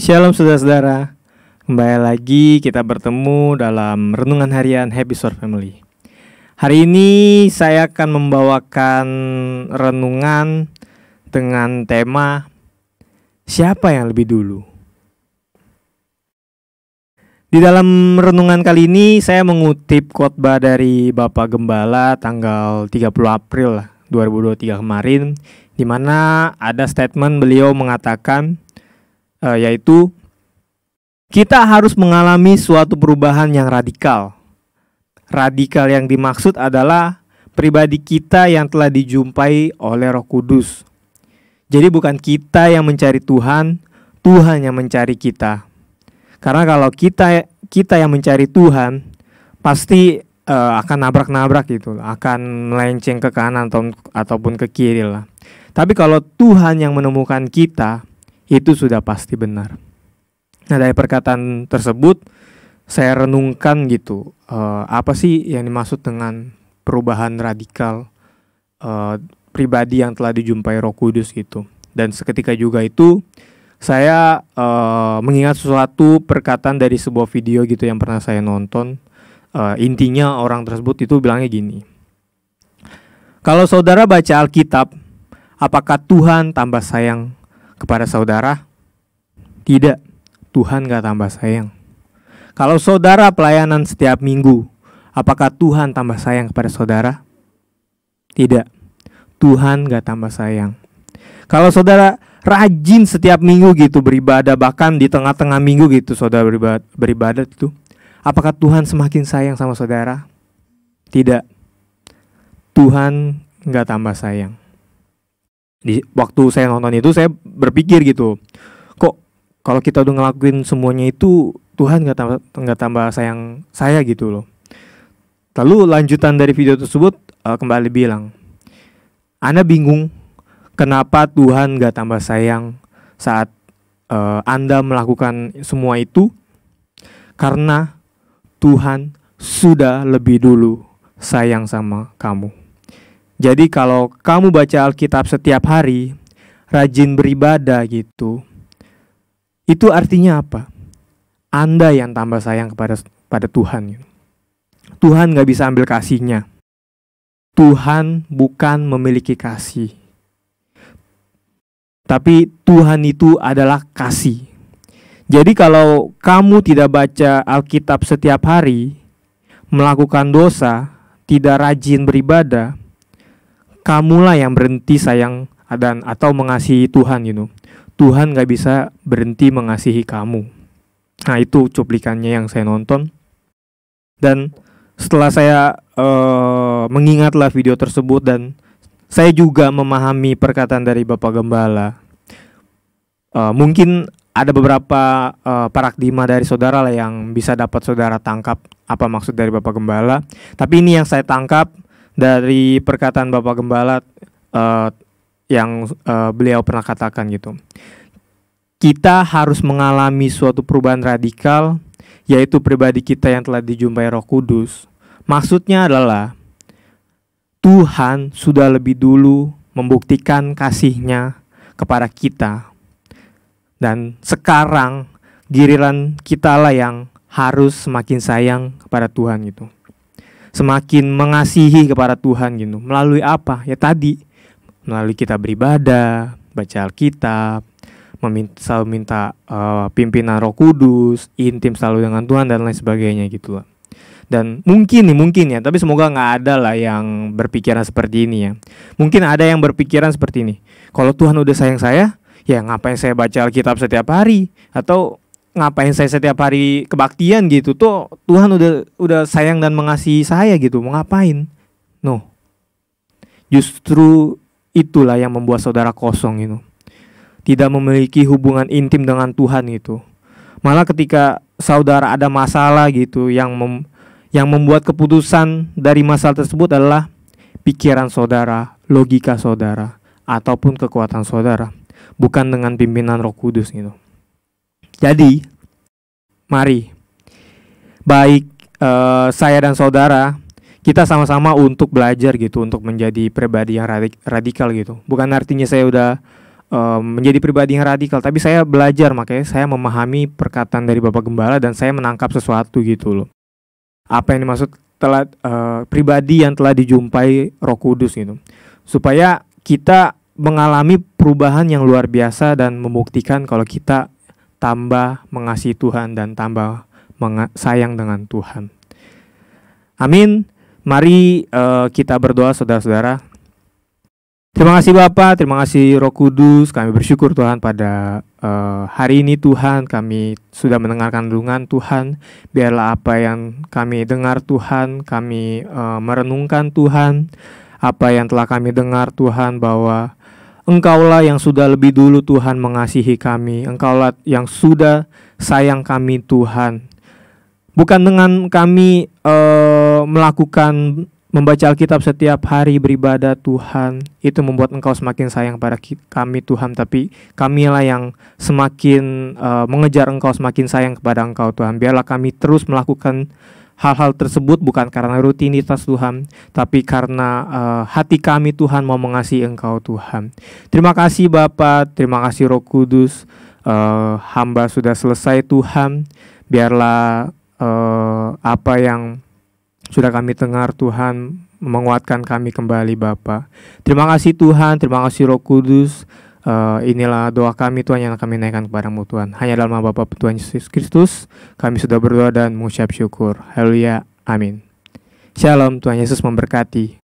Shalom saudara-saudara, kembali lagi kita bertemu dalam Renungan Harian Happy Short Family. Hari ini saya akan membawakan renungan dengan tema siapa yang lebih dulu. Di dalam renungan kali ini saya mengutip khotbah dari Bapak Gembala tanggal 30 April 2023 kemarin, di mana ada statement beliau mengatakan yaitu kita harus mengalami suatu perubahan yang radikal. Radikal yang dimaksud adalah pribadi kita yang telah dijumpai oleh Roh Kudus. Jadi bukan kita yang mencari Tuhan, Tuhan yang mencari kita. Karena kalau kita yang mencari Tuhan, pasti akan nabrak-nabrak gitu, akan melenceng ke kanan ataupun ke kiri lah. Tapi kalau Tuhan yang menemukan kita, itu sudah pasti benar. Nah, dari perkataan tersebut saya renungkan gitu, apa sih yang dimaksud dengan perubahan radikal pribadi yang telah dijumpai Roh Kudus gitu. Dan seketika juga itu saya mengingat sesuatu perkataan dari sebuah video gitu yang pernah saya nonton. Intinya orang tersebut itu bilangnya gini, kalau saudara baca Alkitab, apakah Tuhan tambah sayang kepada saudara? Tidak, Tuhan gak tambah sayang. Kalau saudara pelayanan setiap minggu, apakah Tuhan tambah sayang kepada saudara? Tidak, Tuhan gak tambah sayang. Kalau saudara rajin setiap minggu gitu beribadah, bahkan di tengah-tengah minggu gitu saudara beribadah itu, apakah Tuhan semakin sayang sama saudara? Tidak, Tuhan gak tambah sayang. Di waktu saya nonton itu saya berpikir gitu, kok kalau kita udah ngelakuin semuanya itu Tuhan nggak tambah sayang saya gitu loh. Lalu lanjutan dari video tersebut kembali bilang, Anda bingung kenapa Tuhan nggak tambah sayang saat Anda melakukan semua itu? Karena Tuhan sudah lebih dulu sayang sama kamu. Jadi kalau kamu baca Alkitab setiap hari, rajin beribadah gitu, itu artinya apa? Anda yang tambah sayang pada Tuhan. Tuhan gak bisa ambil kasihnya. Tuhan bukan memiliki kasih, tapi Tuhan itu adalah kasih. Jadi kalau kamu tidak baca Alkitab setiap hari, melakukan dosa, tidak rajin beribadah, kamulah yang berhenti sayang atau mengasihi Tuhan gitu. Tuhan gak bisa berhenti mengasihi kamu. Nah, itu cuplikannya yang saya nonton. Dan setelah saya mengingatlah video tersebut, dan saya juga memahami perkataan dari Bapak Gembala. Mungkin ada beberapa paradigma dari saudara lah yang bisa dapat saudara tangkap apa maksud dari Bapak Gembala. Tapi ini yang saya tangkap dari perkataan Bapak Gembala yang beliau pernah katakan gitu. Kita harus mengalami suatu perubahan radikal, yaitu pribadi kita yang telah dijumpai Roh Kudus. Maksudnya adalah Tuhan sudah lebih dulu membuktikan kasih-Nya kepada kita. Dan sekarang giliran kita lah yang harus semakin sayang kepada Tuhan gitu. Semakin mengasihi kepada Tuhan gitu. Melalui apa? Ya tadi, melalui kita beribadah, baca Alkitab, selalu minta pimpinan Roh Kudus, intim selalu dengan Tuhan dan lain sebagainya gitu lah. Dan mungkin ya, tapi semoga gak ada lah yang berpikiran seperti ini ya. Mungkin ada yang berpikiran seperti ini, kalau Tuhan udah sayang saya, ya ngapain saya baca Alkitab setiap hari? Atau ngapain saya setiap hari kebaktian gitu, tuh Tuhan udah sayang dan mengasihi saya gitu, mau ngapain? No, justru itulah yang membuat saudara kosong gitu, tidak memiliki hubungan intim dengan Tuhan gitu. Malah ketika saudara ada masalah gitu, yang membuat keputusan dari masalah tersebut adalah pikiran saudara, logika saudara, ataupun kekuatan saudara, bukan dengan pimpinan Roh Kudus gitu. Jadi, mari, baik saya dan saudara, kita sama-sama untuk belajar gitu, untuk menjadi pribadi yang radikal gitu. Bukan artinya saya udah menjadi pribadi yang radikal, tapi saya belajar, makanya saya memahami perkataan dari Bapak Gembala dan saya menangkap sesuatu gitu loh. Apa yang dimaksud telah pribadi yang telah dijumpai Roh Kudus gitu. Supaya kita mengalami perubahan yang luar biasa dan membuktikan kalau kita tambah mengasihi Tuhan dan tambah sayang dengan Tuhan. Amin. Mari kita berdoa saudara-saudara. Terima kasih Bapa, terima kasih Roh Kudus. Kami bersyukur Tuhan pada hari ini Tuhan kami sudah mendengarkan renungan Tuhan. Biarlah apa yang kami dengar Tuhan, kami merenungkan Tuhan. Apa yang telah kami dengar Tuhan, bahwa Engkaulah yang sudah lebih dulu Tuhan mengasihi kami. Engkaulah yang sudah sayang kami Tuhan. Bukan dengan kami melakukan membaca Alkitab setiap hari, beribadah Tuhan, itu membuat Engkau semakin sayang pada kami Tuhan. Tapi kamilah yang semakin mengejar Engkau, semakin sayang kepada Engkau Tuhan. Biarlah kami terus melakukan hal-hal tersebut bukan karena rutinitas Tuhan, tapi karena hati kami Tuhan mau mengasihi Engkau Tuhan. Terima kasih Bapa, terima kasih Roh Kudus. Hamba sudah selesai Tuhan. Biarlah apa yang sudah kami dengar Tuhan menguatkan kami kembali Bapa. Terima kasih Tuhan, terima kasih Roh Kudus. Inilah doa kami Tuhan yang kami naikkan kepadamu Tuhan. Hanya dalam nama Bapa Tuhan Yesus Kristus kami sudah berdoa dan mengucap syukur. Haleluya, amin. Shalom, Tuhan Yesus memberkati.